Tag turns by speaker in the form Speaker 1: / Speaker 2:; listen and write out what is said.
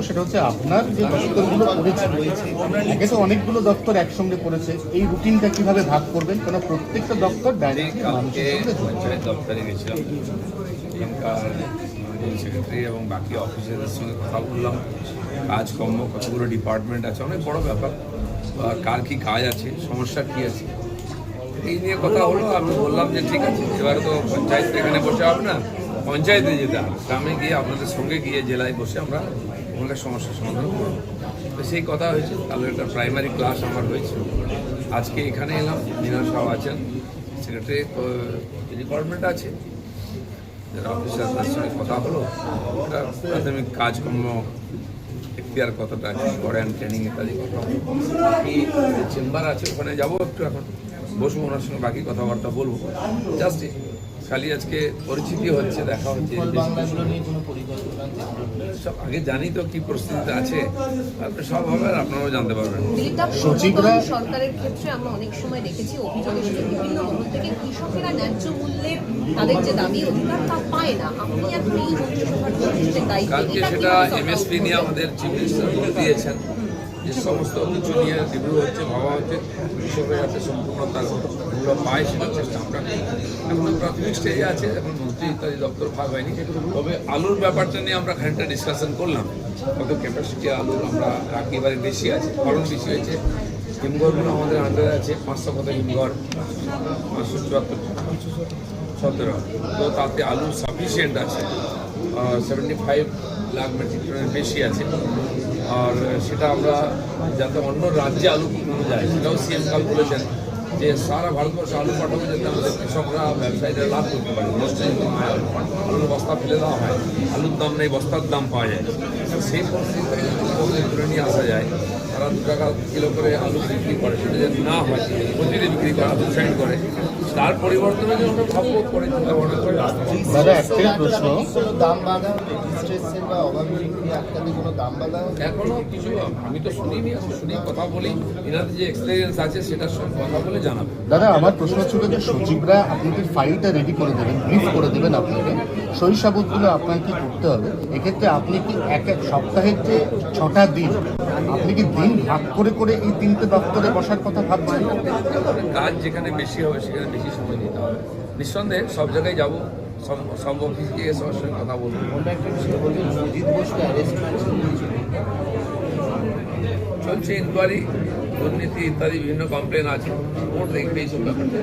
Speaker 1: সেটা হচ্ছে আপনার যে দপ্তরগুলো পড়েছে, একে তো অনেকগুলো দপ্তর একসঙ্গে পড়েছে, এই রুটিনটা কিভাবে ভাগ করবেন? কেন প্রত্যেকটা দপ্তর ডাইরেক্ট
Speaker 2: কালকে পঞ্চায়েত দপ্তরে গেছিলাম, এখানকার সেক্রেটারি এবং বাকি অফিসারদের সঙ্গে কথা বললাম। কাজকর্ম কতগুলো ডিপার্টমেন্ট আছে, অনেক বড় ব্যাপার, কার কী কাজ আছে, সমস্যা কী আছে, এই নিয়ে কথা হলো। আমি বললাম যে ঠিক আছে, এবার তো পঞ্চায়েত এখানে বসে হবে না, পঞ্চায়েতে যেতে হবে, গ্রামে গিয়ে আপনাদের সঙ্গে গিয়ে জেলায় বসে আমরা ওখানকার সমস্যার সমাধান করব। তো সেই কথা হয়েছে। তাহলে একটা প্রাইমারি ক্লাস আমার হয়েছে, আজকে এখানে এলাম। মীনা সাহেব আছেন, সেক্রেটারি ডিপার্টমেন্ট আছে, যারা অফিসারদের সঙ্গে কথা হলো, একটা প্রাথমিক কাজকর্ম এখতিয়ার কতটা করেন, ট্রেনিং ইত্যাদি কথা হলো। বাকি চেম্বার আছে, ওখানে যাবো একটু, এখন বসবো, ওনার সঙ্গে বাকি কথাবার্তা বলবো। জাস্ট খালি আজকে পরিচিতি হচ্ছে, দেখা হচ্ছে। সব আগে জানি তো কি পরিস্থিতিতে আছে, তারপরে সব হবে, আর আপনারাও জানতে পারবেন।
Speaker 1: সচিবরা
Speaker 3: সরকারের ক্ষেত্রে আমরা অনেক সময় দেখেছি অভিযোগ এসেছে বিভিন্ন মহল থেকে, কৃষকেরা ন্যায্য মূল্যে তাদের যে দাবি অধিকার তা পায় না। আপনি এখন এই মন্ত্রিসভার দায়িত্ব,
Speaker 2: কালকে সেটা এমএসপি নিয়ে আমাদের চিফ মিনিস্টার দিয়েছেন, যে সমস্ত কিছু নিয়ে রিভিউ হচ্ছে, ভাবা হচ্ছে, কৃষকরা যাতে সম্পূর্ণ তার মূল্য পায় সেটার চেষ্টা আমরা করি। এখন প্রাথমিক স্টেজে আছে, এখন মন্ত্রী ইত্যাদি দপ্তর ভাগ হয়নি। তবে আলুর ব্যাপারটা নিয়ে আমরা খানিকটা ডিসকাশন করলাম, কত ক্যাপাসিটি আলুর আমরা রাখি, এবারে বেশি আছে, ফলন বেশি হয়েছে। হিমঘরগুলো আমাদের আন্ডারে আছে 500 কত হিমঘর, 574 তো তাতে আলু সাফিসিয়েন্ট আছে, 75 লাখ মেট্রিক টনের বেশি আছে। আর সেটা আমরা যাতে অন্য রাজ্যে আলু পাঠানো যায়, সেটাও সিএম কাল বলেছেন যে সারা ভারতবর্ষে আলু পাঠানো, যাতে আমাদের কৃষকরা ব্যবসায়ীরা লাভ করতে পারে, নষ্ট যেতে হয়, আলুর বস্তা ফেলে দেওয়া হয়, আলুর দাম নেই, বস্তার দাম পাওয়া যায়। সেই পরিস্থিতিতে তুলে নিয়ে আসা যায়, তারা 2 টাকা কিলো করে আলু বিক্রি করে, সেটা যদি না হয়, প্রতিদিন বিক্রি করে, আলু সাইড করে, তার পরিবর্তনে যে আমরা ভাববো করে চিন্তা ভাবনা করে রাস্তা।
Speaker 1: দাদা একটাই প্রশ্ন,
Speaker 4: দাম বাধা রেজিস্ট্রেশন বা অভাবী বিক্রি আটকাতে কোনো দাম বাধা
Speaker 2: এখনো কিছু আমি তো শুনিনি, শুনি কথা বলি, এনাদের যে এক্সপিরিয়েন্স আছে সেটার সঙ্গে কথা বলে জানাবো।
Speaker 1: দাদা আমার প্রশ্ন ছিল যে সচিবরা আপনাদের ফাইলটা রেডি করে দেবেন, ব্রিফ করে দেবেন আপনাকে, সই সাবুতগুলো আপনার কি করতে হবে? এক্ষেত্রে আপনি কি এক সপ্তাহের যে 6টা দিন, আপনি কি দিন ভাগ করে করে এই 3টে দপ্তরে বসার কথা ভাবছেন?
Speaker 2: কাজ যেখানে বেশি হবে সেখানে বেশি সময় দিতে হবে, নিঃসন্দেহে সব জায়গায় যাবো, সব অফিস গিয়ে সবার সঙ্গে কথা বলবো। চলছে ইনকোয়ারি, দুর্নীতি ইত্যাদি বিভিন্ন কমপ্লেন আছে, কোর্ট দেখবে এইসব ব্যাপারটা।